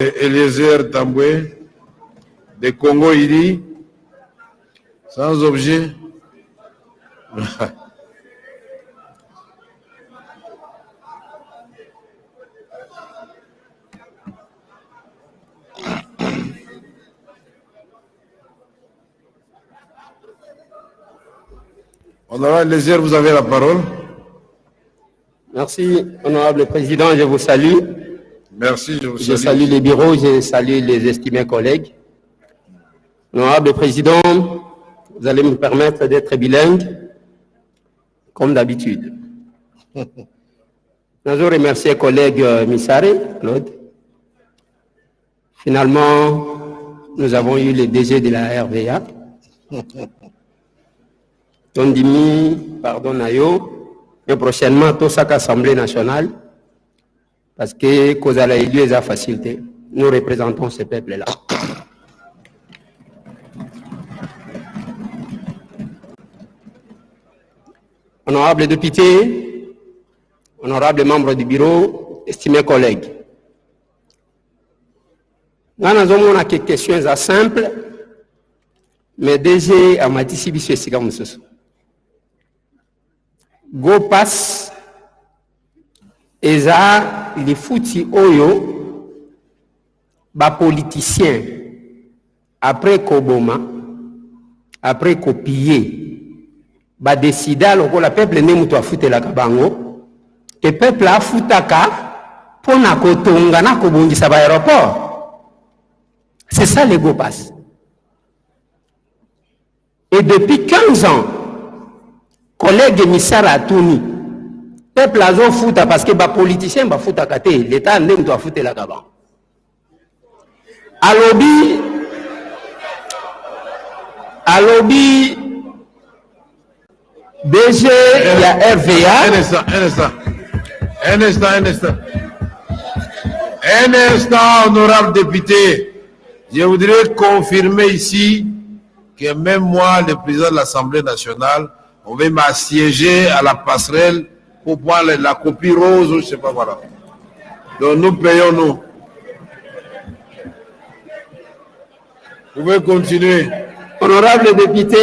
Eliezer Tambwe de Congo Iri, sans objet. Honorable Eliezer, vous avez la parole. Merci, honorable président, je vous salue. Merci, je vous salue. Je salue les bureaux, je salue les estimés collègues. Honorable président, vous allez me permettre d'être bilingue, comme d'habitude. Je veux remercier collègue Missare, Claude. Finalement, nous avons eu le DG de la RVA. Tondimi, pardon, Nayo, et prochainement, tout ça l'Assemblée nationale, parce que cause à la élu est à facilité. Nous représentons ce peuple-là. Honorables députés, honorables membres du bureau, estimés collègues, nous avons quelques questions simples, mais déjà, à ma discipline, c'est comme ça. Go pass eza les fouti oyo ba politicien après Koboma après copier ba décida loko la peuple ne mutu afute la kabango ke peuple afutaka pona kotonga na kobongisa ba aéroport. C'est ça le go pass. Et depuis 15 ans, collègue Missara Atouni, peuple a fouta parce que les politiciens ba fouta kate, l'État n'aime pas fouter la gaban. Alobi, DG, il y a RVA. Un instant, honorable député. Je voudrais confirmer ici que même moi, le président de l'Assemblée nationale, on va m'assiéger à la passerelle pour voir la copie rose, je ne sais pas, voilà. Donc nous payons, nous. Vous pouvez continuer. Honorable député,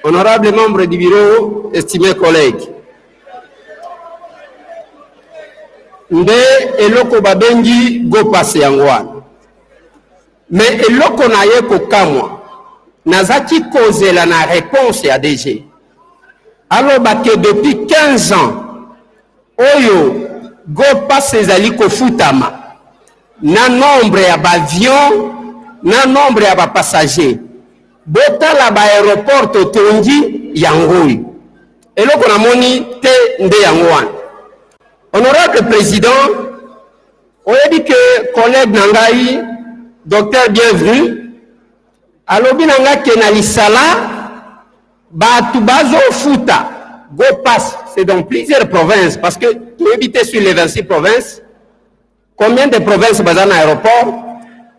honorable membre du bureau, estimés collègues. Nde eloko babengi go passe yangwana. Mais eloko na ye ko kamwa. Nazaki cause la na réponse à DG. Alors que depuis 15 ans, oyo go passe ezali ko futama. Na nombre ya avion, na nombre ya passagers. Bota la ba aéroport totongi yangoi. Eloko na moni te nde yangwana. Honorable président, on a dit que collègue Nangaï, docteur bienvenu, alobi nanga kenali sala ba tubazo futa go pass, c'est dans plusieurs provinces parce que tu habites sur les 26 provinces. Combien de provinces bazan aéroport?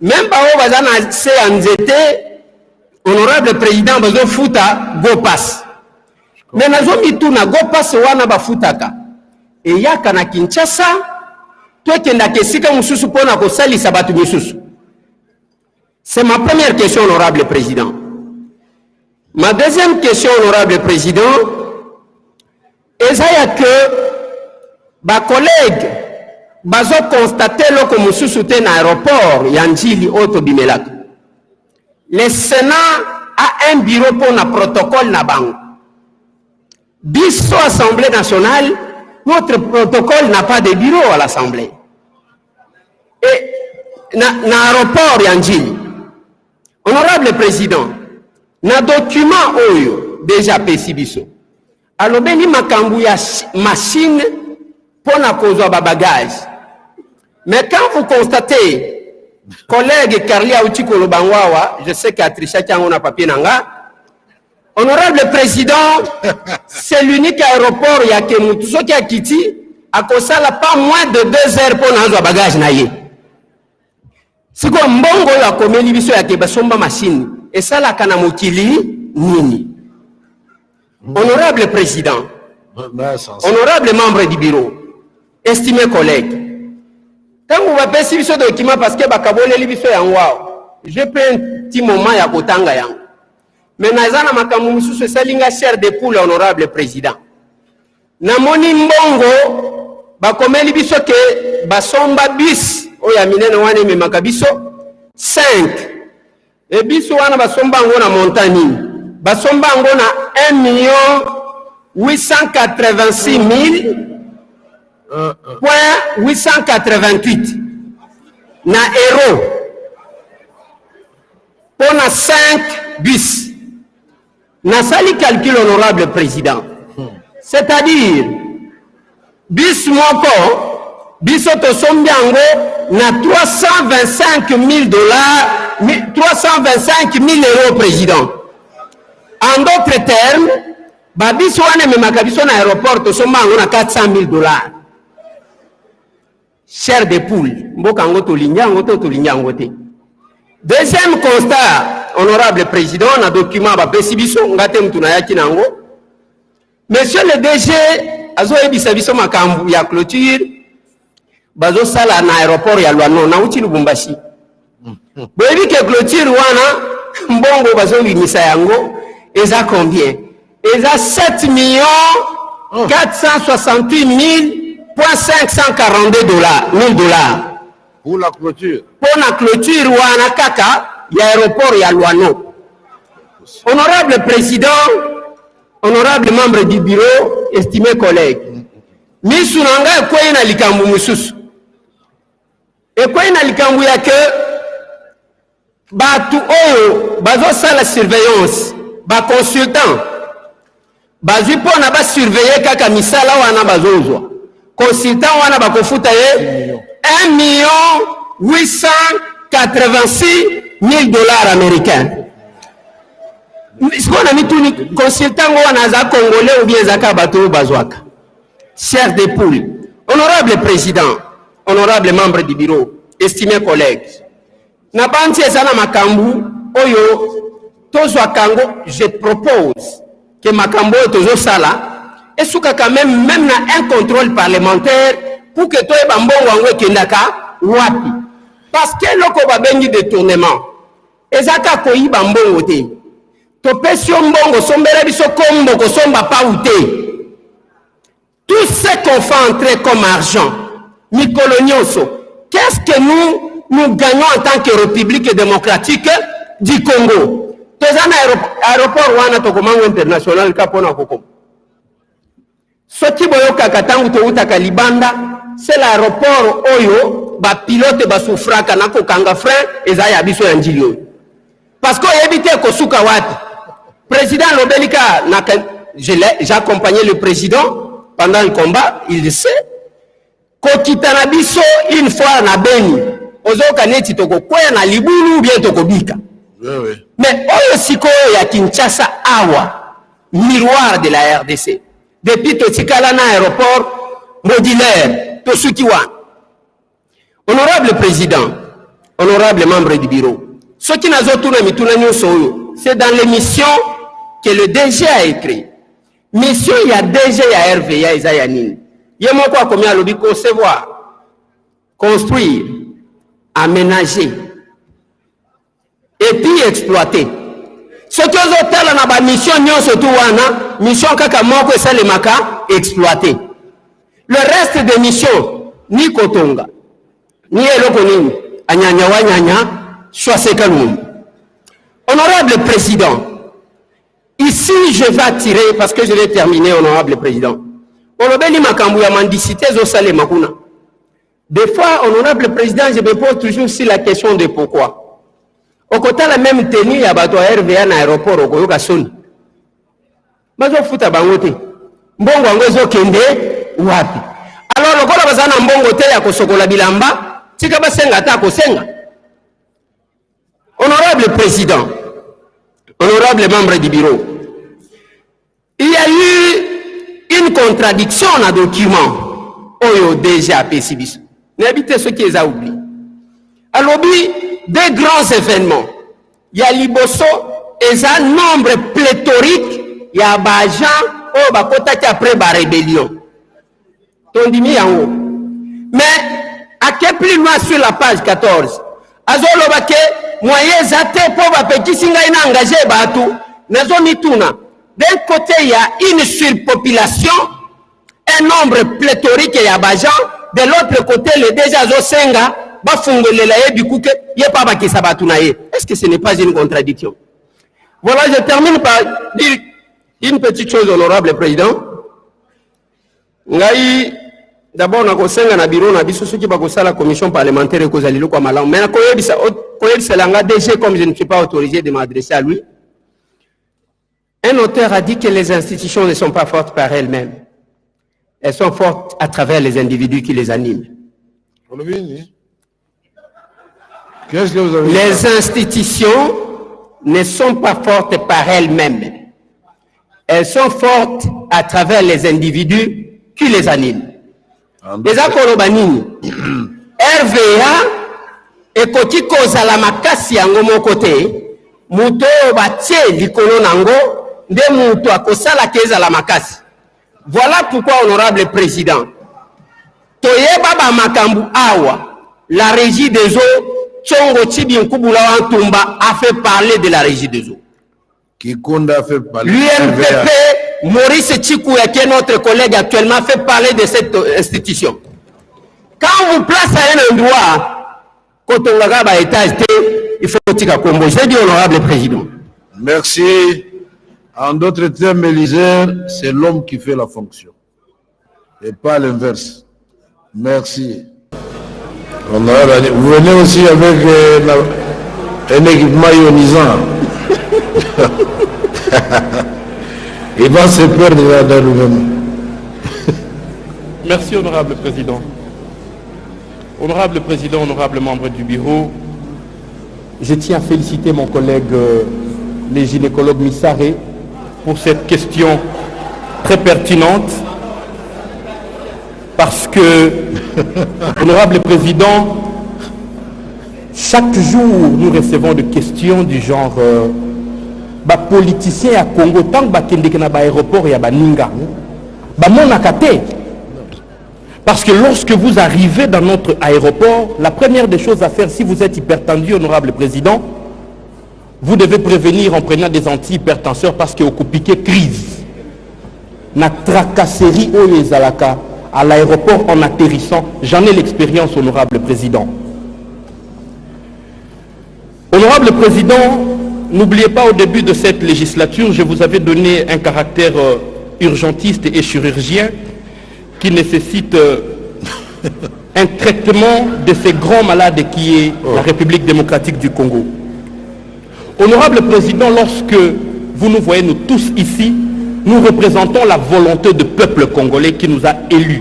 Même ba o bazan se anzete, honorable président bazo futa go pass. Mais nazo mituna go pass wana ba futaka. Et yaka na Kinshasa, toi qui n'as que si comme sous pour na ko sali sabatu misusu. C'est ma première question, honorable président. Ma deuxième question, honorable président, est que ma collègue bazo constater loko mususu te na aéroport Yanjili Auto Bimelak. Le Sénat a un bureau pour un protocole na bango. Biso Assemblée nationale, notre protocole n'a pas de bureau à l'Assemblée. Et na aéroport Yanjili. Honorable président, na document oyo déjà pesibiso. Alors beni makambu ya machine pour na kozwa ba bagage. Mais quand vous constatez, collègue Carlia Uchikolo Bangwawa, je sais qu'à Trisha on a papier nanga. Honorable président, c'est l'unique aéroport ya ke mutu soki akiti akosala pas moins de 2 heures pour na bagage na ye. Si quoi mbongo ya komeli biso ya ke basomba machine et ça la kana mokili nini. Honorable président, honorable membre du bureau, estimés collègues, Quand vous avez ce document parce que bakabole libiso yango, j'ai pris un petit moment ya kotanga yango. Mais nazana makambo mususu salinga chair de poule honorable président. Namoni mbongo bakomeli biso ke basomba bis oya minene wane me makabiso 5 et biso wana basomba ngo na montani basomba ngo na 1,886,888 na euro pour na 5 bis. Nasali calcul honorable président. C'est-à-dire bis moko biso to sombiango na 325 000 dollars, 325 000 euros président. En d'autres termes, babiso wane me makabiso na aéroport to sombango na 400 000 dollars. Chair de poule, mboka ngo to linyango to linyango te. Deuxième constat, honorable président, na document ba pesibiso ngate mtu na yaki nango. Monsieur le DG, azo ebisa biso makambu ya clôture, bazo sala na aéroport ya Luano na uti Lubumbashi. Boyebi ke clôture wana mbongo bazo bimisa yango eza combien? Eza 7 468 000,542 dollars. Pour la clôture. Pour la clôture wana kaka ya aéroport ya Luano. Honorable président, honorable membre du bureau, estimés collègues, misunanga ekwe na likambu mususu. Ekwe na likambu ya ke batu oyo bazo sala surveillance, ba consultant bazwi pona ba surveiller kaka misala wana bazozwa. Consultant wana bakofuta ye 1,886,000 dollars américains. Siko na mituni consultant wana za congolais ou bien zaka bato bazwaka. Chers de poule, honorable président, honorable membre du bureau, estimés collègues, na banti ezana makambu oyo tozwa kango, je propose que makambo tozo sala et souka quand même na un contrôle parlementaire pour que toi bambongo wango kendaka wapi. Parce que loko babengi détournement ezaka koyi bambongo te. To pesio mbongo sombera biso kombo ko somba pa ute. Tout ce qu'on fait entrer comme argent, Nicolonioso, qu'est-ce que nous gagnons en tant que République démocratique du Congo? Tozana aéroport wana tokomango international kapona kokom. Soti boyoka katangu to utaka libanda, c'est l'aéroport oyo ba pilote ba soufraka na kokanga frein ezaya biso ya njili. Parce que éviter ko suka wati. Président Lobelika j'ai accompagné le président pendant le combat, il le sait. Kokitana biso une fois na Beni, ozoka neti toko kwea na libulu bien toko bika. Oui. Mais oyo sikoyo ya Kinshasa awa, miroir de la RDC. Depuis totikala na aéroport modulaire, to sukiwa. Honorable président, honorable membre du bureau, ce qui n'a pas tourné mituna nyonso oyo, c'est dans l'émission que le DG a écrit. Mission il y a DG il y a RVA Isaiah Nini. Yemo kwa combien lobi concevoir, construire, aménager et puis exploiter. Ce que vous avez na ba mission nyonso tu wana, mission kaka moko esalemaka exploiter. Le reste des missions ni kotonga, ni eloko nini, anyanya wanyanya, soit kalum. Honorable président, ici je vais tirer parce que je vais terminer, honorable président. Olobeli makambu ya mendicité zo sale makuna. Des fois, honorable président, je me pose toujours sur la question de pourquoi. Au côté la même tenue ya bato RVA na aéroport okoyoka soni. Bazo futa bangote. Mbongo ngo zo kende wapi? Alors lokola bazana mbongo te ya kosokola bilamba, tika basenga ta kosenga. Honorable président, honorable membre du bureau, il y a eu une contradiction dans le document. Oyo déjà pesibis. N'habitez ce qui est à oublier. Alors, des grands événements. Il y a Liboso et un nombre pléthorique. Il y a Bajan, oh, bakota qui après la rébellion. Mais, ake plus loin sur la page 14 azoloba ke moyen zate po bapekisi ngai na engagé batu nazomituna. D'un côté il y a une surpopulation, un nombre pléthorique ya bajan, de l'autre côté le déjà azosenga bafungolela ye bikuke ye pa bakisa batu na ye. Est-ce que ce n'est pas une contradiction? Voilà, je termine par dire une petite chose, honorable président. Ngai d'abord na kosenga na bureau na biso soki bakosala commission parlementaire ko zalilo kwa malamu. Mais na koyebisa langa DG, comme je ne suis pas autorisé de m'adresser à lui. Un auteur a dit que les institutions ne sont pas fortes par elles-mêmes. Elles sont fortes à travers les individus qui les animent. Qu'est-ce que vous avez dit? Les institutions ne sont pas fortes par elles-mêmes. Elles sont fortes à travers les individus qui les animent. Les akolobanini, RVA, et koti kozala makasi yango mokote, muto batie likolo nango, de muto akosala keza la makasi. Voilà pourquoi, honorable président, toye baba makambu awa, la régie des eaux, Tchongo Chibi Nkubula Wantumba a fait parler de la régie des eaux. Kikunda a fait parler. L'UMPP, Maurice Chikouya, qui est notre collègue actuellement, fait parler de cette institution. Quand on vous place à un endroit, quand on regarde à l'étage, il faut que tu j'ai dit, honorable président. Merci. En d'autres termes, Élisée, c'est l'homme qui fait la fonction. Et pas l'inverse. Merci. Vous venez aussi avec un équipement ionisant. Il va se perdre dans lui-même. Merci, honorable président. Honorable président, honorable membre du bureau, je tiens à féliciter mon collègue, le gynécologue Missaré, pour cette question très pertinente. Parce que, honorable président, chaque jour nous recevons des questions du genre politicien à Congo, tant que na aéroport et à Baninga, parce que lorsque vous arrivez dans notre aéroport, la première des choses à faire, si vous êtes hypertendu, honorable président, vous devez prévenir en prenant des antihypertenseurs parce que vous piquez crise. Na tracasserie au Ezalaka à l'aéroport en atterrissant, j'en ai l'expérience, honorable président. Honorable président, n'oubliez pas, au début de cette législature, je vous avais donné un caractère urgentiste et chirurgien qui nécessite un traitement de ces grands malades qui est la République démocratique du Congo. Honorable président, lorsque vous nous voyez, nous tous ici, nous représentons la volonté du peuple congolais qui nous a élus.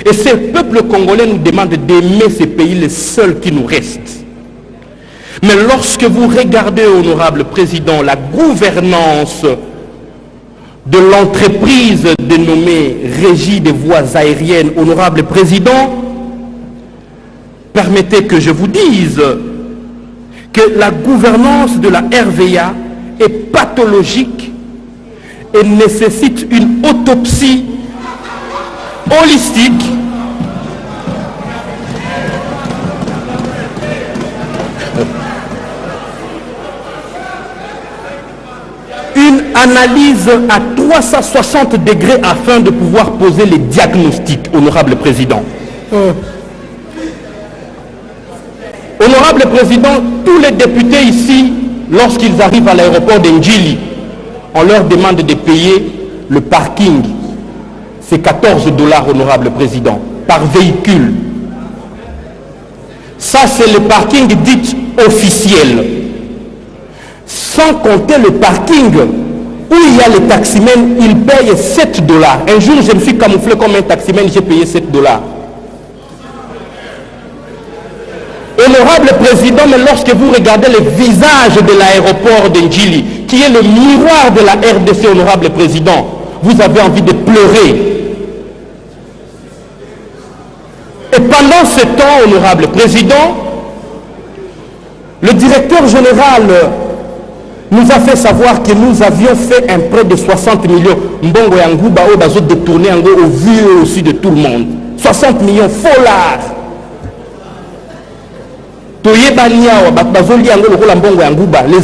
Et ce peuple congolais nous demande d'aimer ce pays, le seul qui nous reste. Mais lorsque vous regardez, honorable président, la gouvernance de l'entreprise dénommée Régie des voies aériennes, honorable président, permettez que je vous dise que la gouvernance de la RVA est pathologique et nécessite une autopsie holistique une analyse à 360 degrés afin de pouvoir poser les diagnostics, honorable président. Honorable président, tous les députés ici, lorsqu'ils arrivent à l'aéroport d'Ndjili, on leur demande de payer le parking. C'est 14 $, honorable président, par véhicule. Ça, c'est le parking dit officiel. Sans compter le parking où il y a les taximens, ils payent 7 $. Un jour, je me suis camouflé comme un taximen, j'ai payé 7 $. Honorable président, mais lorsque vous regardez le visage de l'aéroport d'Ndjili, qui est le miroir de la RDC, honorable président, vous avez envie de pleurer. Et pendant ce temps, honorable président, le directeur général nous a fait savoir que nous avions fait un prêt de 60 millions. Mbongo Yangouba, au bazo détourné au vu aussi de tout le monde. 60 millions, $. les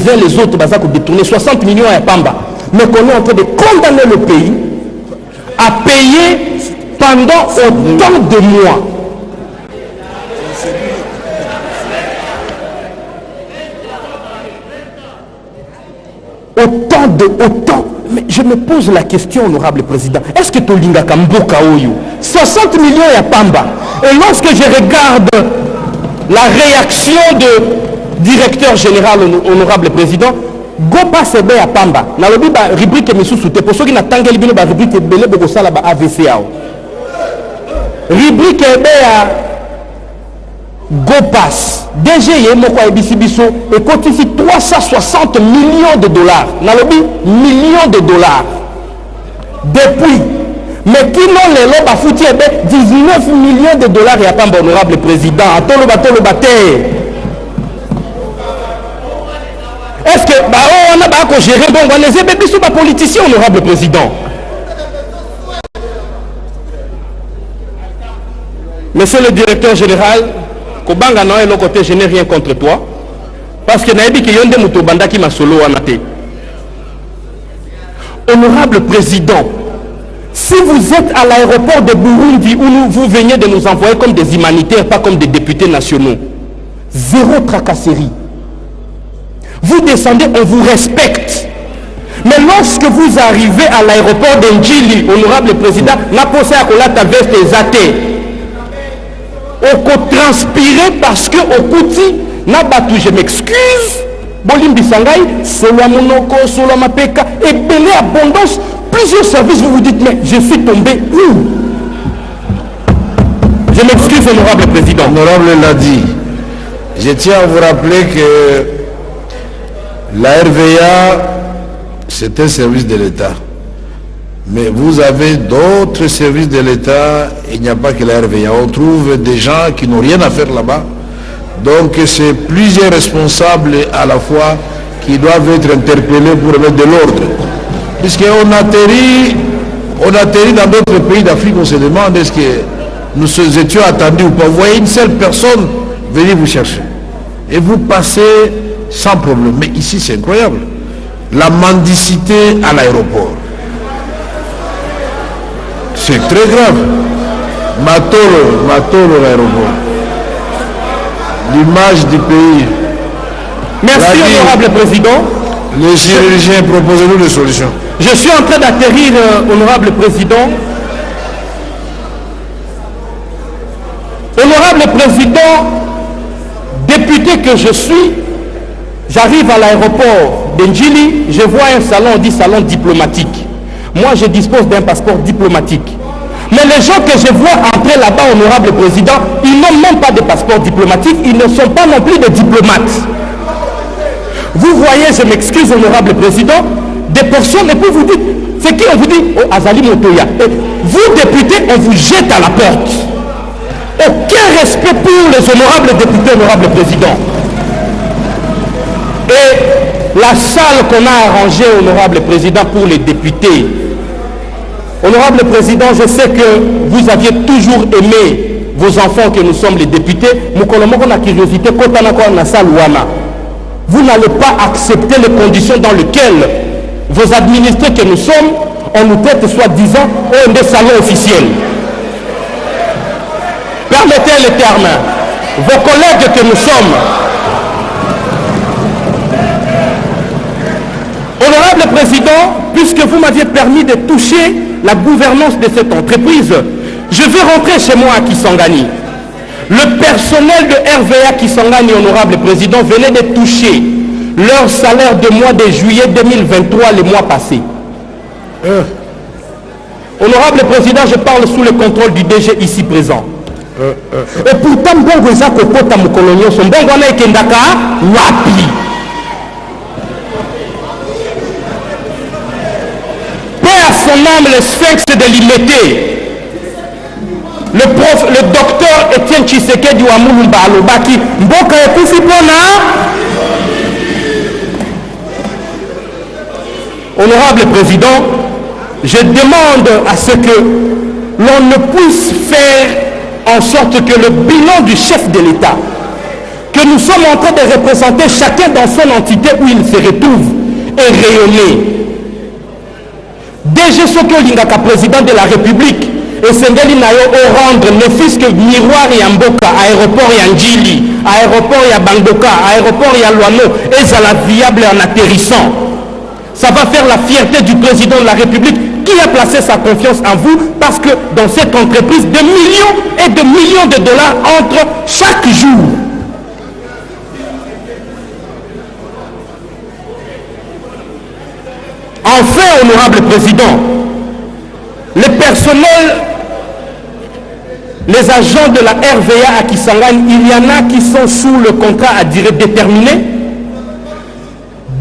uns les autres baza détourner 60 millions à Pamba, mais qu'on est en train de condamner le pays à payer pendant autant de mois. Autant. Mais je me pose la question, honorable président, est-ce que Tolinga Kamboka Oyo 60 millions à Pamba? Et lorsque je regarde la réaction du directeur général, honorable président, Gopa Sebe à Pamba, na lobi ba rubrique misusu te pour ceux qui n'attendent bino ba rubrique belé boko sala ba AVC ao. Rubrique ebe à Gopas, DG Yemoko Ebisibiso et cotisé 360 millions de dollars. Na lobi millions de dollars. Depuis, mais qui n'ont les lots ba fouti ebe 19 millions de dollars et à Pamba, honorable président. Atolo bate. Est-ce que on a pas géré bon on les bébés sont pas politiciens, honorable président? Monsieur le directeur général, Kobanga non et le côté je n'ai rien contre toi parce que naïbi que yonde muto bandaki masolo anate. Honorable président, si vous êtes à l'aéroport de Burundi où vous venez de nous envoyer comme des humanitaires, pas comme des députés nationaux, zéro tracasserie. Vous descendez, on vous respecte. Mais lorsque vous arrivez à l'aéroport d'Ndjili, honorable président, n'a pas ça à la veste et athées. On transpirer parce que au petit n'a pas tout, je m'excuse. Bolimbi Sangai, Solo Monoko, Solo Mapeka, et belle abondance. Plusieurs services, vous vous dites, mais je suis tombé où? Je m'excuse, honorable président. Honorable l'a dit. Je tiens à vous rappeler que la RVA, c'est un service de l'État. Mais vous avez d'autres services de l'État, il n'y a pas que la RVA. On trouve des gens qui n'ont rien à faire là-bas. Donc c'est plusieurs responsables à la fois qui doivent être interpellés pour mettre de l'ordre. Puisqu'on atterrit dans d'autres pays d'Afrique, on se demande est-ce que nous étions attendus ou pas. Vous voyez une seule personne venir vous chercher. Et vous passez sans problème. Mais ici, c'est incroyable. La mendicité à l'aéroport. C'est très grave. Matolo l'aéroport. L'image du pays. Merci, honorable président. Les chirurgiens, proposez-nous des solutions. Je suis en train d'atterrir, honorable président. Honorable président, député que je suis, j'arrive à l'aéroport d'Ndjili, je vois un salon, on dit salon diplomatique. Moi, je dispose d'un passeport diplomatique. Mais les gens que je vois entrer là-bas, honorable président, ils n'ont même pas de passeport diplomatique, ils ne sont pas non plus des diplomates. Vous voyez, je m'excuse, honorable président, des personnes, et puis vous dites, c'est qui on vous dit, oh, Azali Motoya. Et vous, députés, on vous jette à la porte. Aucun respect pour les honorables députés, honorable président. Et la salle qu'on a arrangée, honorable président, pour les députés. Honorable président, je sais que vous aviez toujours aimé vos enfants que nous sommes les députés. Curiosité, vous n'allez pas accepter les conditions dans lesquelles vos administrés que nous sommes, on nous traite soi-disant des salons officiels. Permettez les termes. Vos collègues que nous sommes, honorable président, puisque vous m'aviez permis de toucher la gouvernance de cette entreprise, je vais rentrer chez moi à Kisangani. Le personnel de RVA Kisangani, honorable président, venait de toucher leur salaire de mois de juillet 2023, les mois passés. Honorable président, je parle sous le contrôle du DG ici présent. Et pourtant, Bongo Ezako Pota Mukolonyo, son Bongo Ana Ekendaka, Wapi. Son âme, le sphinx de l'Imété, le docteur Étienne Tshisekedi Ouamoulumba Alobaki, Mboka Ekufipona. Honorable président, je demande à ce que l'on ne puisse faire en sorte que le bilan du chef de l'État, que nous sommes en train de représenter chacun dans son entité où il se retrouve et rayonner. DG Soki Olingaka, président de la République, et Sengeli Nayo au rendre ne fût que miroir ya Mboka, aéroport ya Njili, aéroport ya Bandoka, aéroport ya Luano, et ça la viable en atterrissant. Ça va faire la fierté du président de la République qui a placé sa confiance en vous, parce que dans cette entreprise, des millions et de millions de dollars entrent chaque jour. Enfin, honorable président, le personnel, les agents de la RVA à Kisangani, il y en a qui sont sous le contrat à durée déterminée.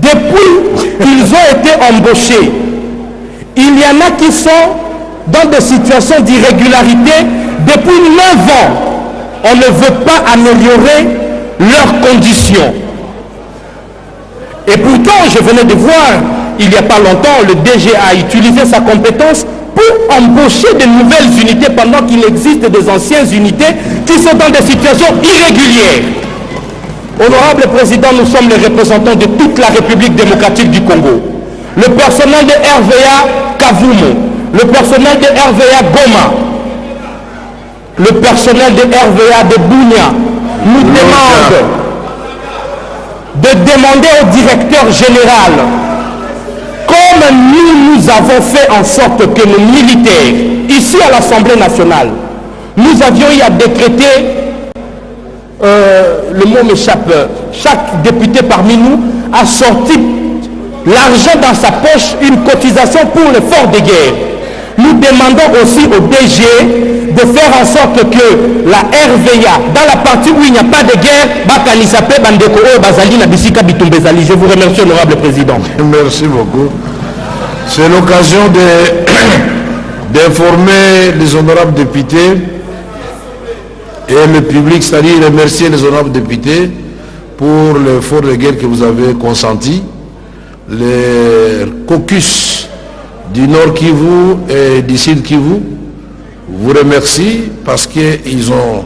Depuis qu'ils ont été embauchés, il y en a qui sont dans des situations d'irrégularité. Depuis 9 ans, on ne veut pas améliorer leurs conditions. Et pourtant, je venais de voir, il n'y a pas longtemps, le DG a utilisé sa compétence pour embaucher de nouvelles unités pendant qu'il existe des anciennes unités qui sont dans des situations irrégulières. Honorable Président, nous sommes les représentants de toute la République démocratique du Congo. Le personnel de RVA Kavumo, le personnel de RVA Goma, le personnel de RVA de Bunia nous demande de demander au directeur général, comme nous avons fait en sorte que nos militaires, ici à l'Assemblée nationale, nous avions eu à décréter, le mot m'échappe, chaque député parmi nous a sorti l'argent dans sa poche, une cotisation pour l'effort de guerre. Nous demandons aussi au DG de faire en sorte que la RVA, dans la partie où il n'y a pas de guerre, je vous remercie, honorable président. Merci beaucoup. C'est l'occasion d'informer les honorables députés et le public, c'est-à-dire remercier les honorables députés pour l'effort de guerre que vous avez consenti. Les caucus du Nord Kivu et du Sud Kivu vous remercie parce qu'ils ont,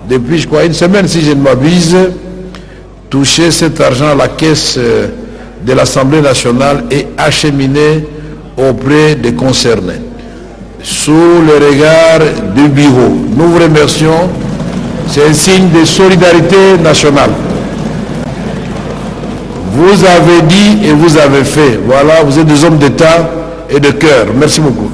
depuis je crois une semaine si je ne m'abuse, touché cet argent à la caisse de l'Assemblée nationale et acheminé auprès des concernés. Sous le regard du bureau, nous vous remercions. C'est un signe de solidarité nationale. Vous avez dit et vous avez fait. Voilà, vous êtes des hommes d'État et de cœur. Merci beaucoup.